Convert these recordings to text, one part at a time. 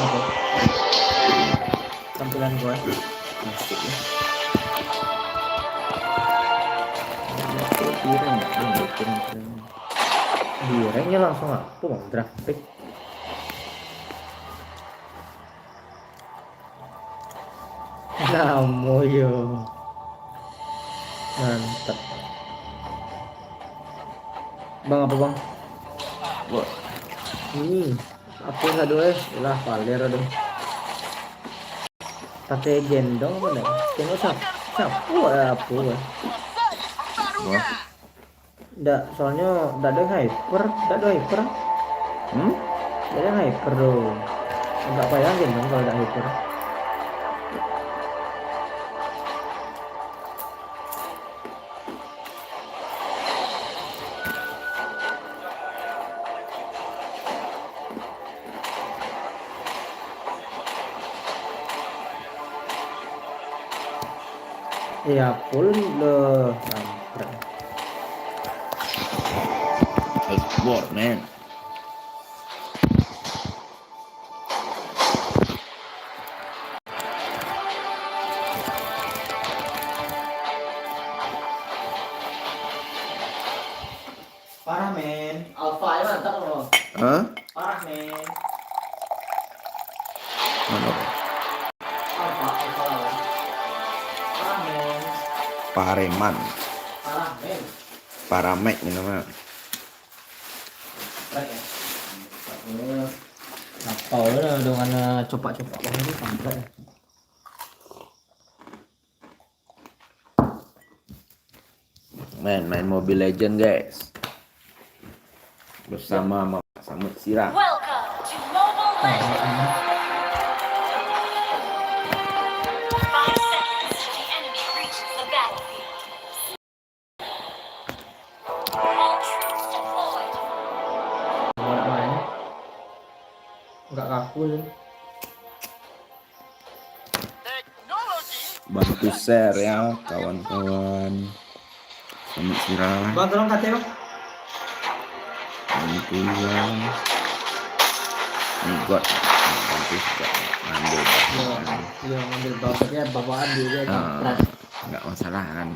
Oke. Tampilan gue. Masuk ya. Di ranknya langsung aku mau draft pick. Namoyo. Mantap. Bang apa bang? Buat Aku nggak doa lah paler dong. Pakai gendong apa nih? Gendong sapu apa ya? buat Nggak, soalnya nggak ada hyper, nggak ada hyper, nggak ada hyper dong. Nggak payah gendong kalau ada hyper. Ya full loh, sampai. Sport man. Parah men, alpha ya mantap loh. Hah? Parah men, Mana? alpha lawan. Parah men, Pareman. parah men. Paramek ini namanya. Baik ya. Apa ya dengan copak-copak ini sampai. Main Mobile Legend guys. Bersama Samut Sirah. Welcome to Mobile Legends. 5 seconds till the enemy reaches the battlefield. All troops deployed. Main. Enggak kaku sih. Bantu share ya kawan-kawan. Samut Sirah. Bang tolong kate bang. Bantu ya. Ini God. Bantu juga ngambil. Iya ngambil bapaknya bapaan juga kan. Nggak masalah kan.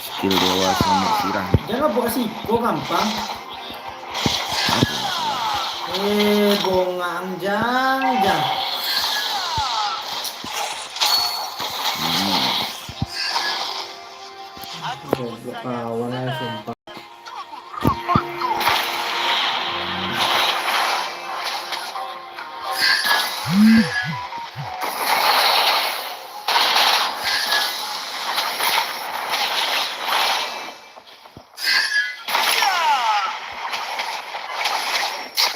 Skill dewa Samut Sirah. Jangan bawa sih, gua gampang. Bongang jang. Goblok kawan ya sumpah.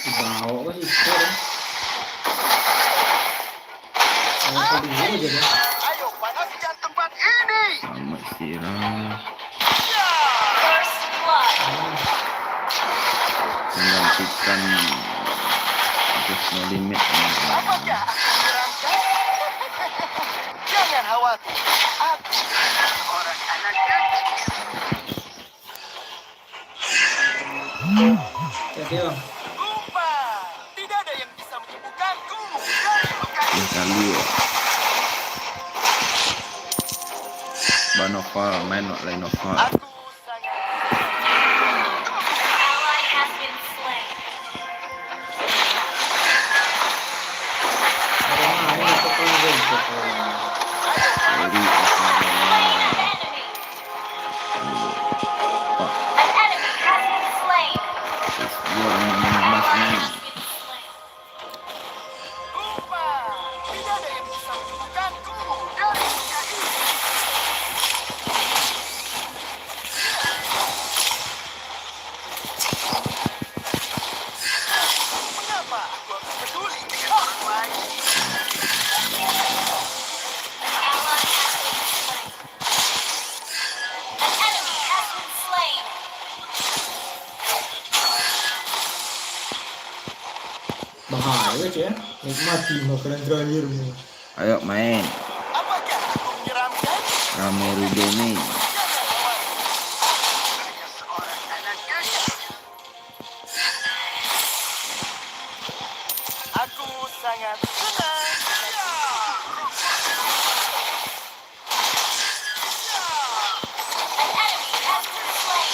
Dibawa kok sih itu deh. Kalau dulu aja deh. Ayo panaskan tempat ini. Samut Sirah. First blood. Menggantikan Just No Limit. Apakah aku menyeramkan? Jangan khawatir. Aku seorang anak kecil. Oke bang. Lupa. Tidak ada yang bisa menyembuhkanku dari luka Ini ini. kali ya. Banova main lain Nova. Aku sangat Ally has been slain. Ada main itu kan goblok. Dari Enemy. An enemy has been slain. dua mas Ally main. has been slain. lupa. Tidak ada yang bisa menyembuhkanku dari luka ini. Mengapa aku harus peduli dengan orang lain? An enemy has been slain. Bahaya sih ya. Nikmati makanan terakhir. Ayo main. Apakah aku menyeramkan? Rame Rudeni. Jangan khawatir. Hanya seorang anak kecil. sangat senang. An enemy has been slain.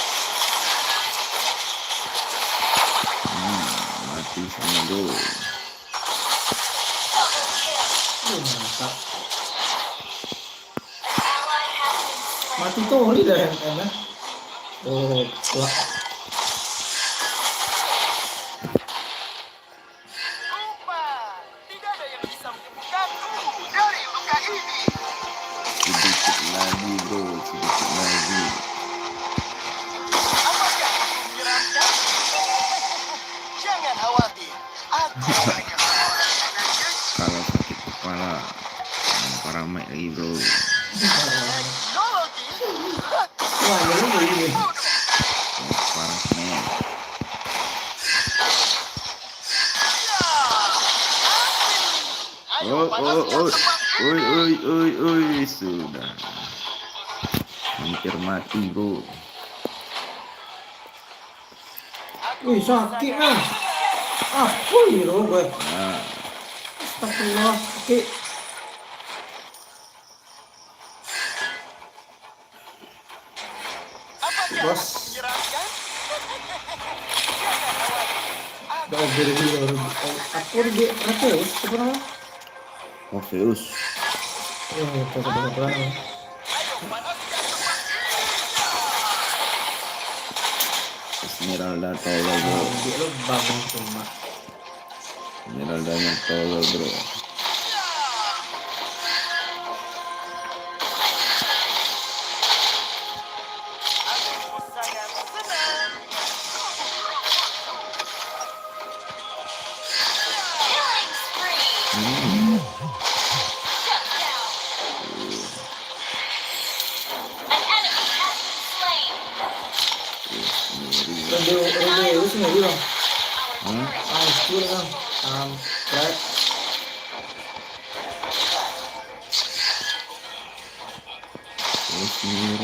Mati semua bro. Double kill. Mantap. An ally has been slain. Mati Tori dah yang enak. Oh, kuat. Kuman, tidak ada yang bisa menyembuhkanku dari luka ini. Sedikit lagi bro, sedikit lagi. Apakah aku menyeramkan? Jangan khawatir, aku hanya seorang tenaga Kalau sakit kepala, paramedic lagi bro. teknologi. Wah, ini begini. Parah men. Ayo, Oh, panaskan tempat ini. sudah. Hampir mati bro. Wih, sakit man. Apa ini loh gue? Nah, Astagfirullah, sakit. Apakah Bos. aku menyeramkan? Jangan khawatir, Udah beri dulu. Aku di Rakeus, sebenarnya. Orpheus. Itu kebetulan. ayo panaskan tempat ini. Esmeralda tolol bro. Dia lo bangun cuma. Esmeraldanya tolol bro. Aku sangat senang. Killing spree. Shut down. An enemy has been slain. Rakeus sendiri bang. Our turret Ah, skill bang. Sampai.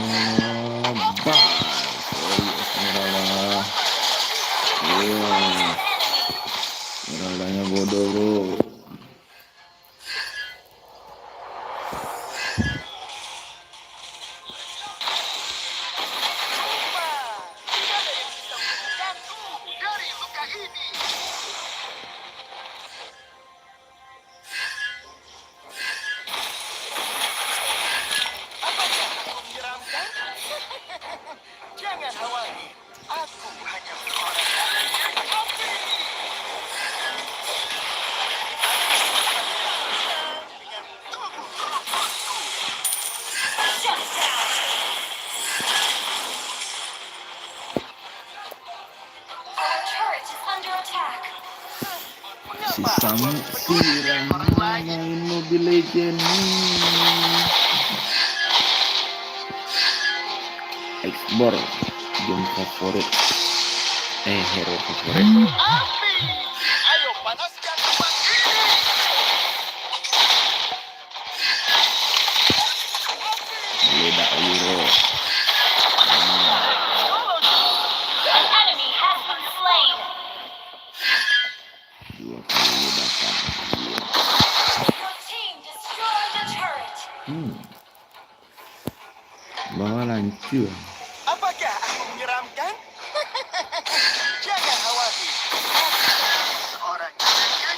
Esmeralda. Sorry Esmeralda. enemy. Esmeraldanya bodoh bro. Tidak ada yang bisa menyembuhkanku dari luka ini. Apakah aku menyeramkan? Jangan khawatir, aku hanya seorang tenaga kopi. Dengan tubuh robotku. Shut down. Our turret is under attack. Si Mengapa Sam aku harus peduli dengan orang lain? main Mobile Legend. Xbor game favorit. Hero favorit. Api! Ayo panaskan tempat ini! Meledak Euro. An enemy has been slain. 2 kali ledakan. Your team destroyed a turret. Bawa lancur. Apakah aku menyeramkan? Jangan khawatir. Aku seorang tenaga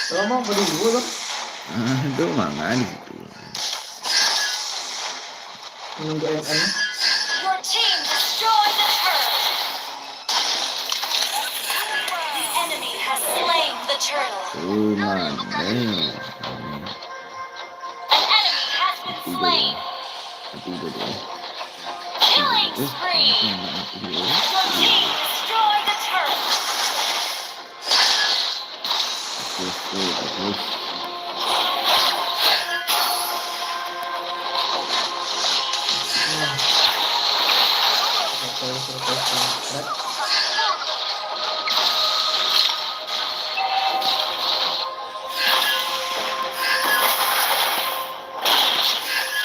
Kalau mau berdua bang. Aduh, mangan gitu. Nunggu MM. Your team destroyed a turret. The enemy has slain the turtle. Man, An enemy has been slain. Killing spree. Your team destroyed the turret.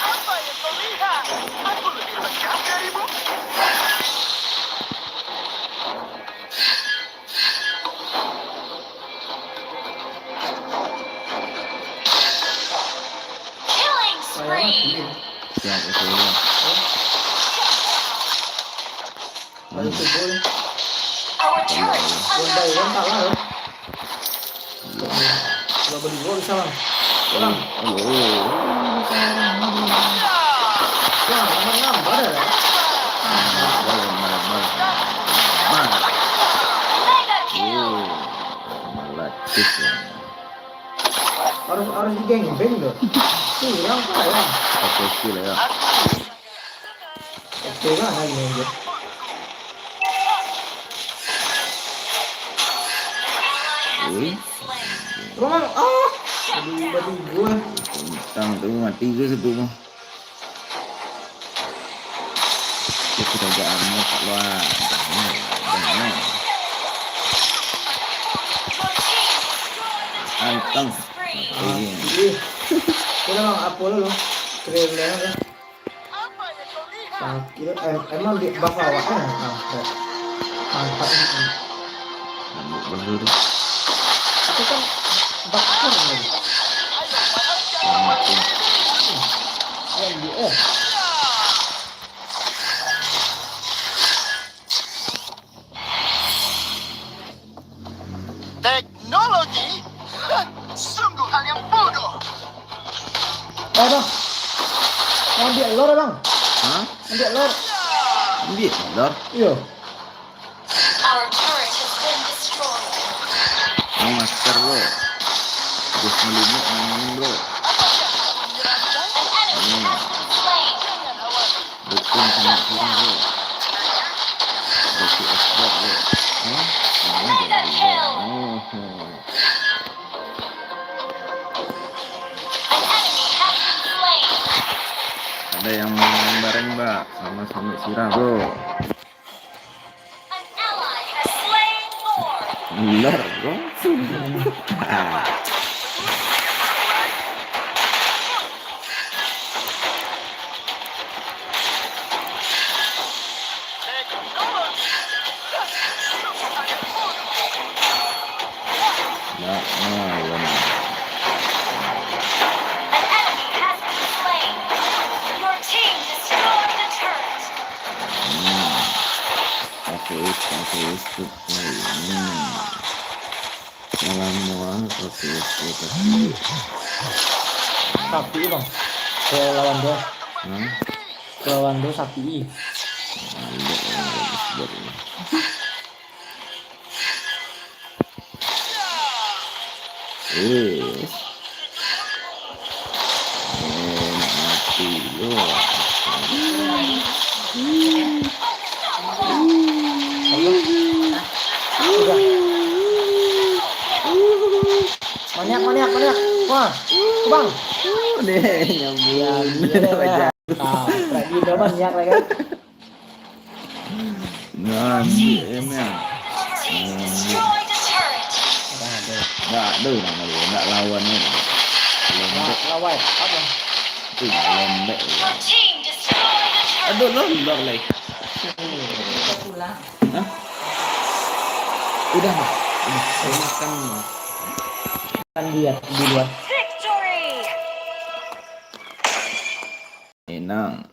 Apa yang kau lihat? Aku lebih lengkap darimu. Siap itu ya. Baru subuh ya. Our turret is One under by one attack. kalah ya. Kalau berdua bisa bang. Ulang. Wah, nambah dah. Mega kill. Malah cus ya. Harus digengbeng loh. Kurang pak ya. Oke skill ya. Oke lah lagi aja. Wih, Bang, bagi gue. tentang tuh mati ke situ mah. Itu sudah amat tak luar. Jangan. Anteng. Iya. Ih, udah bang, apa lu? Keren banget. Apa yang kau lihat? Sakit. Emang di bapak awaknya mantap. Mantap ini. Ambil bener. Itu kan bakar nih. Mati. Yang di Teknologi? Sungguh hal yang bodoh. bang, ambil lor bang, Hah? ambil lor. Ambil lor. Iya. Our turret has been destroyed. Mau masker bro. Terus melimut main bro. An enemy has been slain. Dukung sama kurang bro. Besi ekspor bro. Hah? Ini jadi bro. Oh. An enemy has been slain. Ada yang mau main bareng mbak. Sama-sama sirah bro. An ally has slain Thor. Lor bro. Ah. Teknologi? Sungguh hal yang bodoh. Nggak lawan. An enemy has been slain. Your team destroyed the turret. Pakai itu. Malam mual pakai itu. Sapi bang. Ke lawan dia. Hah? Ke lawan dia sapi. Ada yang bagus baru. Mati lo. Udah. Maniak. Wah, bang. Deh nyambung. Nah, lagi udah maniak lagi kan. Nah, emang. Team destroyed the turret. Nggak ada nama dia, nggak lawannya. Lembek, Lawan apa? itu lembek. Your team destroyed the turret. Aduh, lembek lagi. Hah? Udah mah, udah makan. Kan dia di luar. Victory. Enak.